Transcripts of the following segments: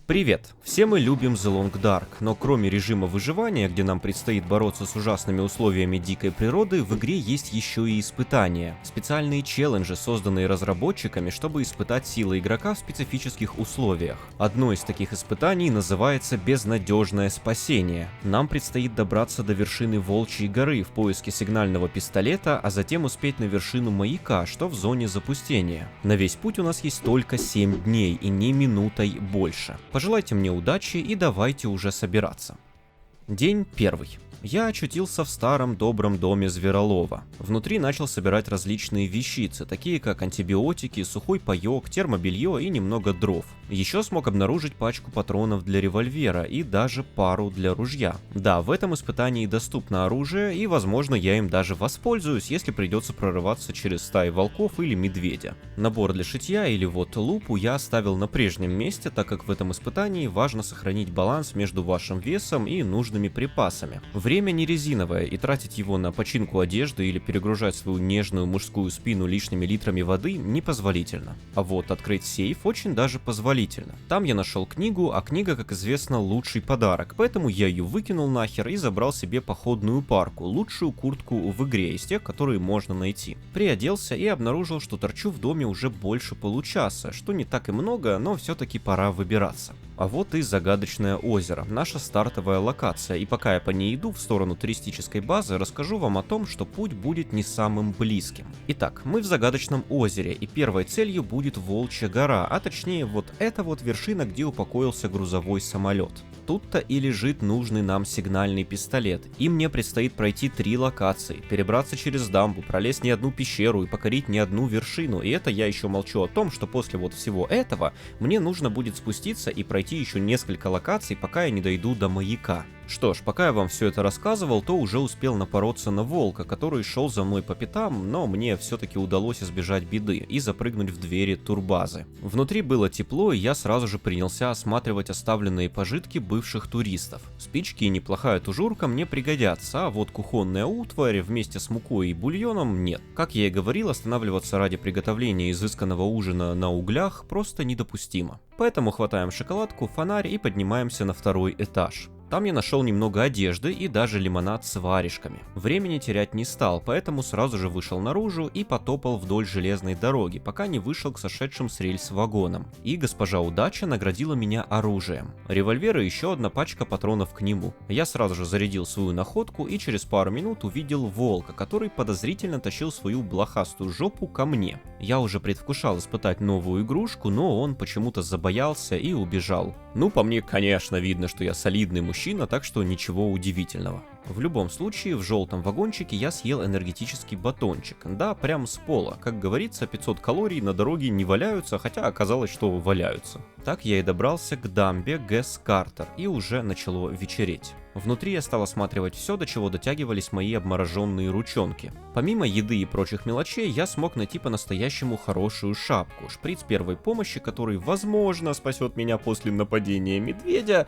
Привет! Все мы любим The Long Dark, но кроме режима выживания, где нам предстоит бороться с ужасными условиями дикой природы, в игре есть еще и испытания. Специальные челленджи, созданные разработчиками, чтобы испытать силы игрока в специфических условиях. Одно из таких испытаний называется «Безнадежное спасение». Нам предстоит добраться до вершины Волчьей горы в поиске сигнального пистолета, а затем успеть на вершину маяка, что в зоне запустения. На весь путь у нас есть только 7 дней и ни минутой больше. Пожелайте мне удачи и давайте уже собираться. День первый. Я очутился в старом добром доме Зверолова. Внутри начал собирать различные вещицы, такие как антибиотики, сухой паёк, термобелье и немного дров. Еще смог обнаружить пачку патронов для револьвера и даже пару для ружья. Да, в этом испытании доступно оружие, и возможно я им даже воспользуюсь, если придется прорываться через стаи волков или медведя. Набор для шитья или вот лупу я оставил на прежнем месте, так как в этом испытании важно сохранить баланс между вашим весом и нужными припасами. Время не резиновое, и тратить его на починку одежды или перегружать свою нежную мужскую спину лишними литрами воды непозволительно. А вот открыть сейф очень даже позволительно. Там я нашел книгу, а книга, как известно, лучший подарок, поэтому я ее выкинул нахер и забрал себе походную парку, лучшую куртку в игре из тех, которые можно найти. Приоделся и обнаружил, что торчу в доме уже больше получаса, что не так и много, но все-таки пора выбираться. А вот и загадочное озеро, наша стартовая локация, и пока я по ней иду в сторону туристической базы, расскажу вам о том, что путь будет не самым близким. Итак, мы в загадочном озере, и первой целью будет Волчья гора, а точнее вот эта вот вершина, где упокоился грузовой самолет. Тут-то и лежит нужный нам сигнальный пистолет, и мне предстоит пройти 3 локации, перебраться через дамбу, пролезть не одну пещеру и покорить не одну вершину, и это я еще молчу о том, что после вот всего этого мне нужно будет спуститься и пройти еще несколько локаций, пока я не дойду до маяка. Что ж, пока я вам все это рассказывал, то уже успел напороться на волка, который шел за мной по пятам, но мне все-таки удалось избежать беды и запрыгнуть в двери турбазы. Внутри было тепло, и я сразу же принялся осматривать оставленные пожитки бывших туристов. Спички и неплохая тужурка мне пригодятся, а вот кухонная утварь вместе с мукой и бульоном нет. Как я и говорил, останавливаться ради приготовления изысканного ужина на углях просто недопустимо. Поэтому хватаем шоколадку, фонарь и поднимаемся на 2-й этаж. Там я нашел немного одежды и даже лимонад с варежками. Времени терять не стал, поэтому сразу же вышел наружу и потопал вдоль железной дороги, пока не вышел к сошедшим с рельс вагонам. И госпожа Удача наградила меня оружием. Револьвер и еще одна пачка патронов к нему. Я сразу же зарядил свою находку и через пару минут увидел волка, который подозрительно тащил свою блохастую жопу ко мне. Я уже предвкушал испытать новую игрушку, но он почему-то забоялся и убежал. Ну, по мне, конечно, видно, что я солидный мужчина, так что ничего удивительного. В любом случае, в желтом вагончике я съел энергетический батончик. Да, прям с пола. Как говорится, 500 калорий на дороге не валяются, хотя оказалось, что валяются. Так я и добрался к дамбе Гэс Картер, и уже начало вечереть. Внутри я стал осматривать все, до чего дотягивались мои обмороженные ручонки. Помимо еды и прочих мелочей, я смог найти по-настоящему хорошую шапку, шприц первой помощи, который, возможно, спасет меня после нападения медведя.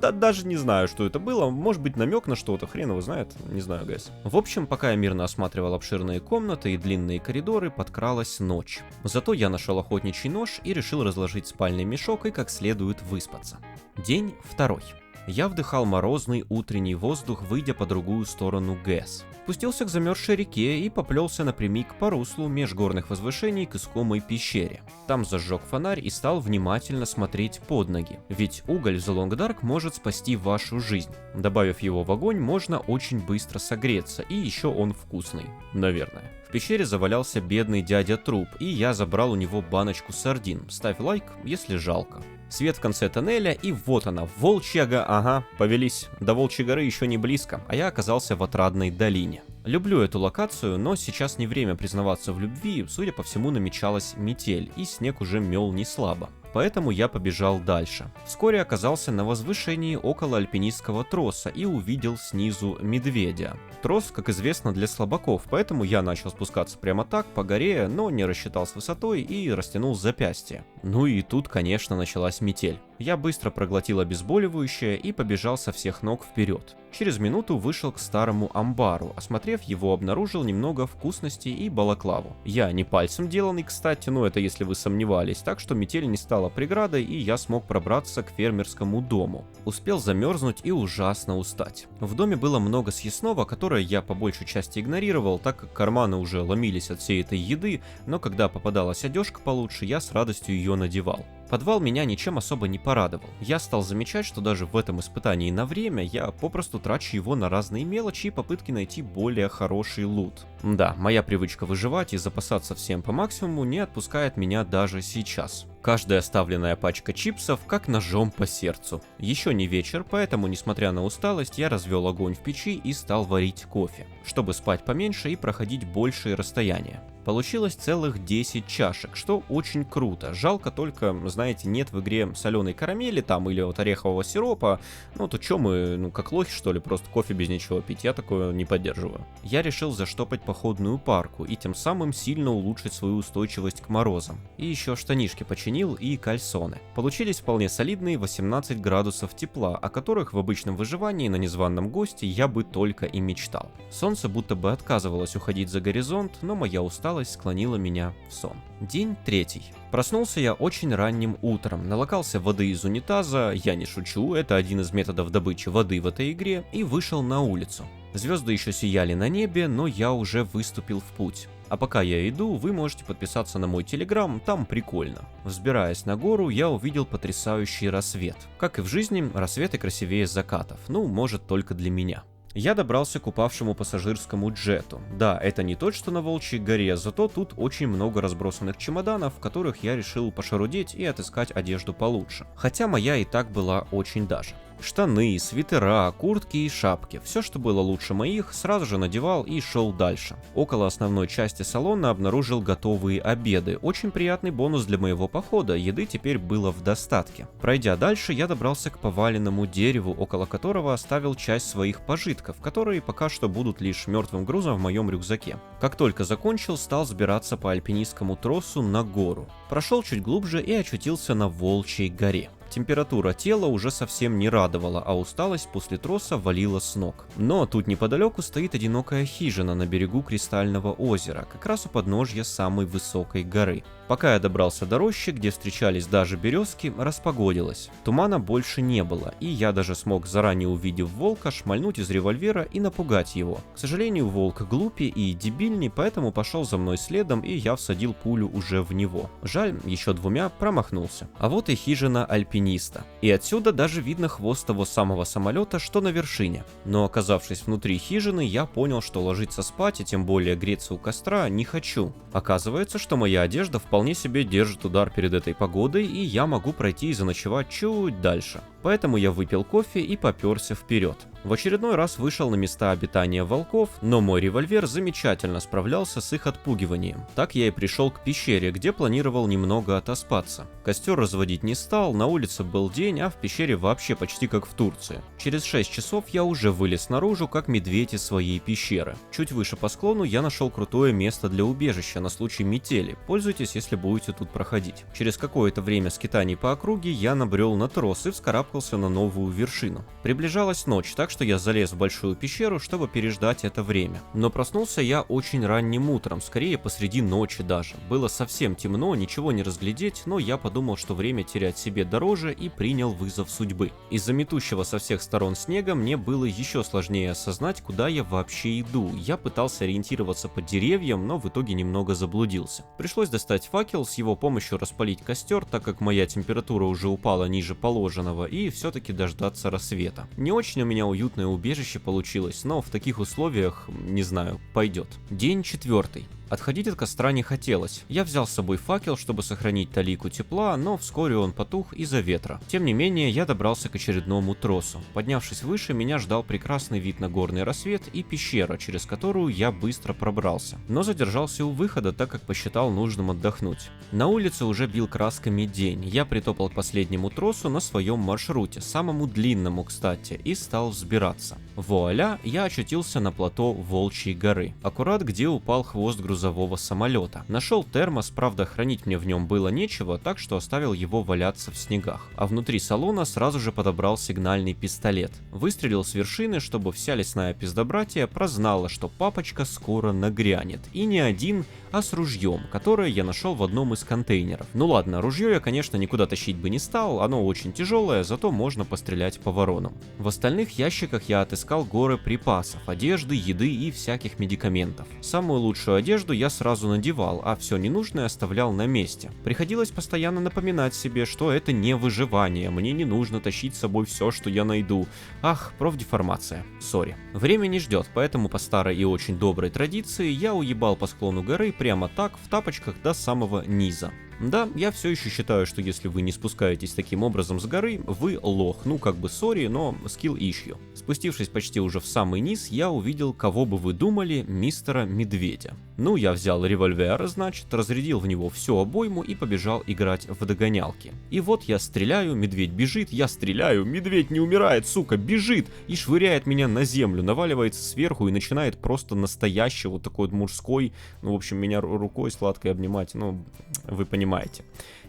Да, даже не знаю, что это было, может быть, намек на что-то, хрен его знает, не знаю, гайс. В общем, пока я мирно осматривал обширные комнаты и длинные коридоры, подкралась ночь. Зато я нашел охотничий нож и решил разложить спальный мешок и как следует выспаться. День второй. Я вдыхал морозный утренний воздух, выйдя по другую сторону ГЭС. Спустился к замерзшей реке и поплелся напрямик по руслу межгорных возвышений к искомой пещере. Там зажег фонарь и стал внимательно смотреть под ноги, ведь уголь в The Long Dark может спасти вашу жизнь. Добавив его в огонь, можно очень быстро согреться, и еще он вкусный, наверное. В пещере завалялся бедный дядя труп, и я забрал у него баночку сардин. Ставь лайк, если жалко. Свет в конце тоннеля, и вот она, Волчья гора. Ага, повелись. До Волчьей горы еще не близко, а я оказался в Отрадной долине. Люблю эту локацию, но сейчас не время признаваться в любви, судя по всему намечалась метель, и снег уже мел не слабо. Поэтому я побежал дальше. Вскоре оказался на возвышении около альпинистского троса и увидел снизу медведя. Трос, как известно, для слабаков, поэтому я начал спускаться прямо так, по горе, но не рассчитал с высотой и растянул запястье. Ну и тут, конечно, началась метель. Я быстро проглотил обезболивающее и побежал со всех ног вперед. Через минуту вышел к старому амбару, осмотрев его, обнаружил немного вкусностей и балаклаву. Я не пальцем деланный, кстати, но это если вы сомневались, так что метель не стала преградой, и я смог пробраться к фермерскому дому. Успел замерзнуть и ужасно устать. В доме было много съестного, которое я по большей части игнорировал, так как карманы уже ломились от всей этой еды, но когда попадалась одежка получше, я с радостью ее надевал. Подвал меня ничем особо не порадовал. Я стал замечать, что даже в этом испытании на время я попросту трачу его на разные мелочи и попытки найти более хороший лут. Да, моя привычка выживать и запасаться всем по максимуму не отпускает меня даже сейчас. Каждая оставленная пачка чипсов как ножом по сердцу. Еще не вечер, поэтому, несмотря на усталость, я развел огонь в печи и стал варить кофе, чтобы спать поменьше и проходить большие расстояния. Получилось целых 10 чашек, что очень круто. Жалко только, знаете, нет в игре соленой карамели там или вот орехового сиропа. Ну то чё мы, как лохи что ли, просто кофе без ничего пить? Я такое не поддерживаю. Я решил заштопать походную парку и тем самым сильно улучшить свою устойчивость к морозам. И еще штанишки починил и кальсоны. Получились вполне солидные 18 градусов тепла, о которых в обычном выживании на незваном госте я бы только и мечтал. Солнце будто бы отказывалось уходить за горизонт, но моя усталость склонила меня в сон. День третий. Проснулся я очень ранним утром, налокался воды из унитаза, я не шучу, это один из методов добычи воды в этой игре, и вышел на улицу. Звезды еще сияли на небе, но я уже выступил в путь. А пока я иду, вы можете подписаться на мой телеграм, там прикольно. Взбираясь на гору, я увидел потрясающий рассвет. Как и в жизни, рассветы красивее закатов, может только для меня. Я добрался к упавшему пассажирскому джету. Да, это не тот, что на Волчьей горе, зато тут очень много разбросанных чемоданов, в которых я решил пошарудеть и отыскать одежду получше. Хотя моя и так была очень даже. Штаны, свитера, куртки и шапки. Все, что было лучше моих, сразу же надевал и шел дальше. Около основной части салона обнаружил готовые обеды. Очень приятный бонус для моего похода, еды теперь было в достатке. Пройдя дальше, я добрался к поваленному дереву, около которого оставил часть своих пожитков, которые пока что будут лишь мертвым грузом в моем рюкзаке. Как только закончил, стал взбираться по альпинистскому тросу на гору. Прошел чуть глубже и очутился на Волчьей горе. Температура тела уже совсем не радовала, а усталость после троса валила с ног. Но тут неподалеку стоит одинокая хижина на берегу Кристального озера, как раз у подножья самой высокой горы. Пока я добрался до рощи, где встречались даже березки, распогодилось. Тумана больше не было, и я даже смог, заранее увидев волка, шмальнуть из револьвера и напугать его. К сожалению, волк глупее и дебильней, поэтому пошел за мной следом, и я всадил пулю уже в него. Жаль, еще двумя промахнулся. А вот и хижина альпиниста. И отсюда даже видно хвост того самого самолета, что на вершине. Но оказавшись внутри хижины, я понял, что ложиться спать и тем более греться у костра не хочу. Оказывается, что моя одежда вполне себе держит удар перед этой погодой, и я могу пройти и заночевать чуть дальше. Поэтому я выпил кофе и попёрся вперед. В очередной раз вышел на места обитания волков, но мой револьвер замечательно справлялся с их отпугиванием. Так я и пришел к пещере, где планировал немного отоспаться. Костер разводить не стал, на улице был день, а в пещере вообще почти как в Турции. Через 6 часов я уже вылез наружу, как медведь из своей пещеры. Чуть выше по склону я нашел крутое место для убежища на случай метели. Пользуйтесь, если будете тут проходить. Через какое-то время скитаний по округе я набрел на трос и вскарабкался на новую вершину. Приближалась ночь, так что я залез в большую пещеру, чтобы переждать это время. Но проснулся я очень ранним утром, скорее посреди ночи даже. Было совсем темно, ничего не разглядеть, но я подумал, что время терять себе дороже, и принял вызов судьбы. Из-за метущего со всех сторон снега мне было еще сложнее осознать, куда я вообще иду. Я пытался ориентироваться по деревьям, но в итоге немного заблудился. Пришлось достать факел, с его помощью распалить костер, так как моя температура уже упала ниже положенного, и все-таки дождаться рассвета. Не очень у меня уютное убежище получилось, но в таких условиях, не знаю, пойдет. День 4. Отходить от костра не хотелось. Я взял с собой факел, чтобы сохранить талику тепла, но вскоре он потух из-за ветра. Тем не менее, я добрался к очередному тросу. Поднявшись выше, меня ждал прекрасный вид на горный рассвет и пещера, через которую я быстро пробрался. Но задержался у выхода, так как посчитал нужным отдохнуть. На улице уже бил красками день. Я притопал к последнему тросу на своем маршруте, самому длинному, кстати, и стал взбираться. Вуаля, я очутился на плато Волчьей горы, аккурат где упал хвост грузовика грузового самолета. Нашел термос, правда хранить мне в нем было нечего, так что оставил его валяться в снегах. А внутри салона сразу же подобрал сигнальный пистолет. Выстрелил с вершины, чтобы вся лесная пиздобратья прознала, что папочка скоро нагрянет. И не один, а с ружьем, которое я нашел в одном из контейнеров. Ну ладно, ружье я, конечно, никуда тащить бы не стал, оно очень тяжелое, зато можно пострелять по воронам. В остальных ящиках я отыскал горы припасов, одежды, еды и всяких медикаментов. Самую лучшую одежду я сразу надевал, а все ненужное оставлял на месте. Приходилось постоянно напоминать себе, что это не выживание, мне не нужно тащить с собой все, что я найду. Ах, профдеформация. Сори. Время не ждет, поэтому по старой и очень доброй традиции я уебал по склону горы прямо так, в тапочках до самого низа. Да, я все еще считаю, что если вы не спускаетесь таким образом с горы, вы лох. Ну, как бы сори, но skill issue. Спустившись почти уже в самый низ, я увидел, кого бы вы думали, мистера Медведя. Ну, я взял револьвер, значит, разрядил в него всю обойму и побежал играть в догонялки. И вот я стреляю, медведь бежит, я стреляю, медведь не умирает, сука, бежит и швыряет меня на землю, наваливается сверху и начинает просто настоящий вот такой вот мужской, ну, в общем, меня рукой сладкой обнимать, ну, вы понимаете.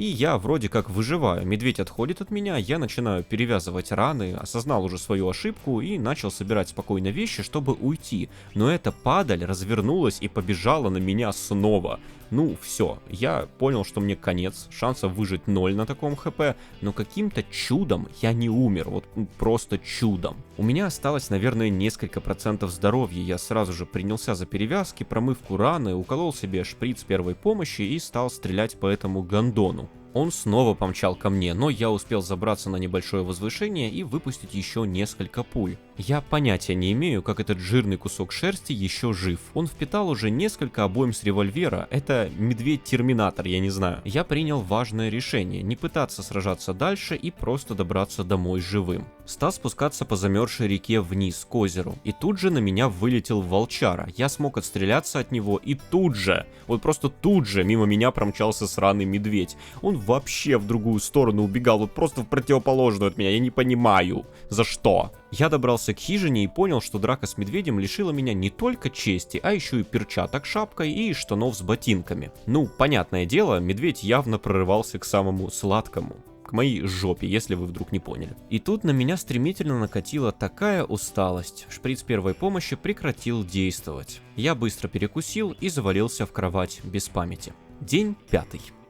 И я вроде как выживаю, медведь отходит от меня, я начинаю перевязывать раны, осознал уже свою ошибку и начал собирать спокойно вещи, чтобы уйти. Но эта падаль развернулась и побежала на меня снова. Ну все, я понял, что мне конец, шансов выжить 0 на таком хп, но каким-то чудом я не умер, вот просто чудом. У меня осталось, наверное, несколько процентов здоровья, я сразу же принялся за перевязки, промывку раны, уколол себе шприц первой помощи и стал стрелять по этому гондону. Он снова помчал ко мне, но я успел забраться на небольшое возвышение и выпустить еще несколько пуль. Я понятия не имею, как этот жирный кусок шерсти еще жив. Он впитал уже несколько обоим с револьвера, это медведь-терминатор, я не знаю. Я принял важное решение, не пытаться сражаться дальше и просто добраться домой живым. Стал спускаться по замерзшей реке вниз, к озеру, и тут же на меня вылетел волчара. Я смог отстреляться от него, и тут же, вот просто тут же мимо меня промчался сраный медведь. Он вообще в другую сторону убегал, вот просто в противоположную от меня, я не понимаю, за что. Я добрался к хижине и понял, что драка с медведем лишила меня не только чести, а еще и перчаток шапкой и штанов с ботинками. Ну, понятное дело, медведь явно прорывался к самому сладкому. К моей жопе, если вы вдруг не поняли. И тут на меня стремительно накатила такая усталость. Шприц первой помощи прекратил действовать. Я быстро перекусил и завалился в кровать без памяти. День 5.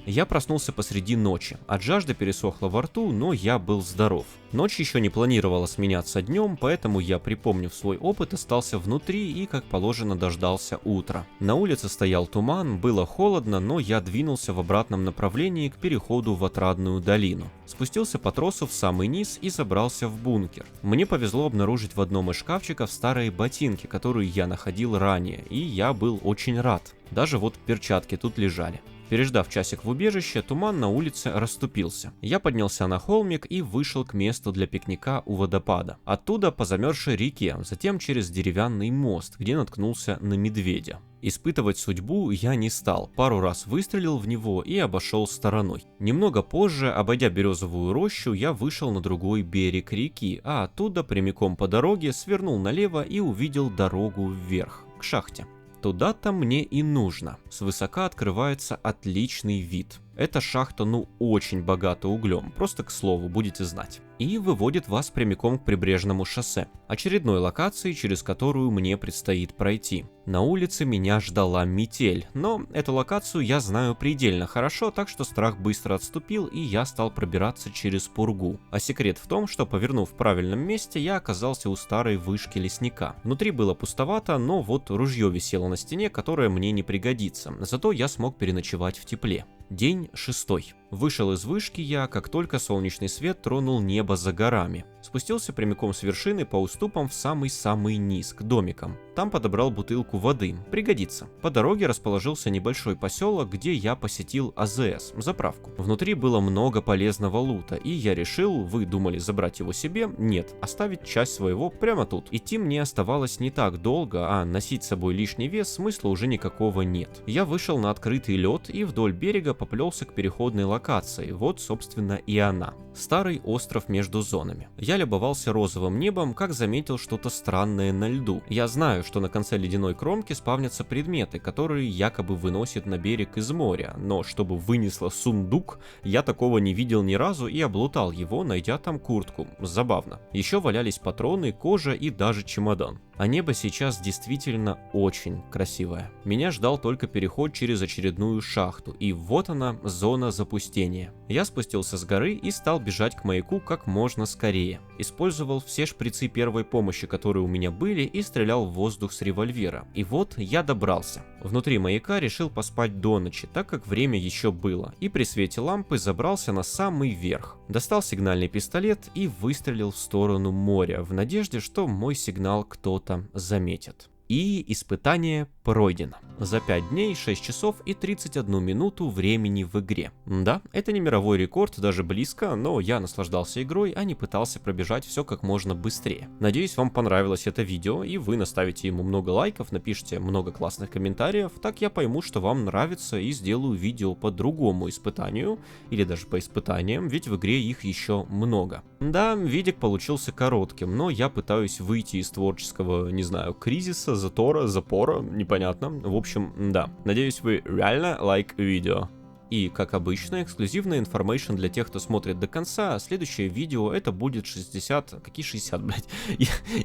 Я проснулся посреди ночи. От жажды пересохло во рту, но я был здоров. Ночь еще не планировала сменяться днем, поэтому я, припомнив свой опыт, остался внутри и, как положено, дождался утра. На улице стоял туман, было холодно, но я двинулся в обратном направлении к переходу в Отрадную долину. Спустился по тросу в самый низ и забрался в бункер. Мне повезло обнаружить в одном из шкафчиков старые ботинки, которые я находил ранее, и я был очень рад. Даже вот перчатки тут лежали. Переждав часик в убежище, туман на улице расступился. Я поднялся на холмик и вышел к месту для пикника у водопада. Оттуда по замерзшей реке, затем через деревянный мост, где наткнулся на медведя. Испытывать судьбу я не стал, пару раз выстрелил в него и обошел стороной. Немного позже, обойдя березовую рощу, я вышел на другой берег реки, а оттуда прямиком по дороге свернул налево и увидел дорогу вверх, к шахте. Туда-то мне и нужно. Свысока открывается отличный вид. Эта шахта, ну, очень богата углем, просто к слову, будете знать. И выводит вас прямиком к прибрежному шоссе, очередной локации, через которую мне предстоит пройти. На улице меня ждала метель, но эту локацию я знаю предельно хорошо, так что страх быстро отступил, и я стал пробираться через пургу. А секрет в том, что, повернув в правильном месте, я оказался у старой вышки лесника. Внутри было пустовато, но вот ружье висело на стене, которое мне не пригодится, зато я смог переночевать в тепле. День 6. Вышел из вышки я, как только солнечный свет тронул небо за горами. Спустился прямиком с вершины по уступам в самый-самый низ, к домикам. Там подобрал бутылку воды, пригодится. По дороге расположился небольшой поселок, где я посетил АЗС, заправку. Внутри было много полезного лута, и я решил, вы думали забрать его себе? Нет, оставить часть своего прямо тут. Идти мне оставалось не так долго, а носить с собой лишний вес смысла уже никакого нет. Я вышел на открытый лед и вдоль берега поплелся к переходной локации, локацией, вот, собственно, и она. Старый остров между зонами. Я любовался розовым небом, как заметил что-то странное на льду. Я знаю, что на конце ледяной кромки спавнятся предметы, которые якобы выносят на берег из моря, но чтобы вынесло сундук, я такого не видел ни разу и облутал его, найдя там куртку. Забавно. Еще валялись патроны, кожа и даже чемодан. А небо сейчас действительно очень красивое. Меня ждал только переход через очередную шахту, и вот она, зона запустения. Я спустился с горы и стал бежать к маяку как можно скорее. Использовал все шприцы первой помощи, которые у меня были, и стрелял в воздух с револьвера. И вот я добрался. Внутри маяка решил поспать до ночи, так как время еще было, и при свете лампы забрался на самый верх. Достал сигнальный пистолет и выстрелил в сторону моря, в надежде, что мой сигнал кто-то заметит. И испытание пройдено. За 5 дней, 6 часов и 31 минуту времени в игре. Да, это не мировой рекорд, даже близко, но я наслаждался игрой, а не пытался пробежать все как можно быстрее. Надеюсь, вам понравилось это видео, и вы наставите ему много лайков, напишите много классных комментариев, так я пойму, что вам нравится, и сделаю видео по другому испытанию, или даже по испытаниям, ведь в игре их еще много. Да, видик получился коротким, но я пытаюсь выйти из творческого, не знаю, кризиса, запора, непонятно. В общем, да. Надеюсь, вы реально лайк видео. И, как обычно, эксклюзивная информация для тех, кто смотрит до конца. Следующее видео это будет 60... Какие 60, блядь?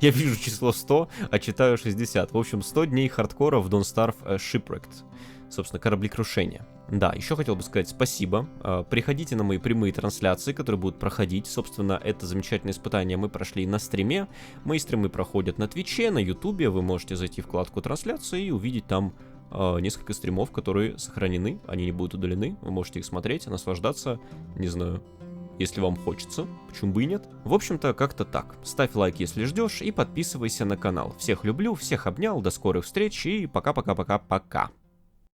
Я вижу число 100, а читаю 60. В общем, 100 дней хардкора в Don't Starve Shipwrecked. Собственно, кораблекрушение. Да, еще хотел бы сказать спасибо. Приходите на мои прямые трансляции, которые будут проходить. Собственно, это замечательное испытание мы прошли на стриме. Мои стримы проходят на Твиче, на Ютубе. Вы можете зайти в вкладку трансляции и увидеть там несколько стримов, которые сохранены. Они не будут удалены. Вы можете их смотреть, наслаждаться. Не знаю, если вам хочется. Почему бы и нет? В общем-то, как-то так. Ставь лайк, если ждешь, и подписывайся на канал. Всех люблю, всех обнял. До скорых встреч и пока-пока-пока-пока.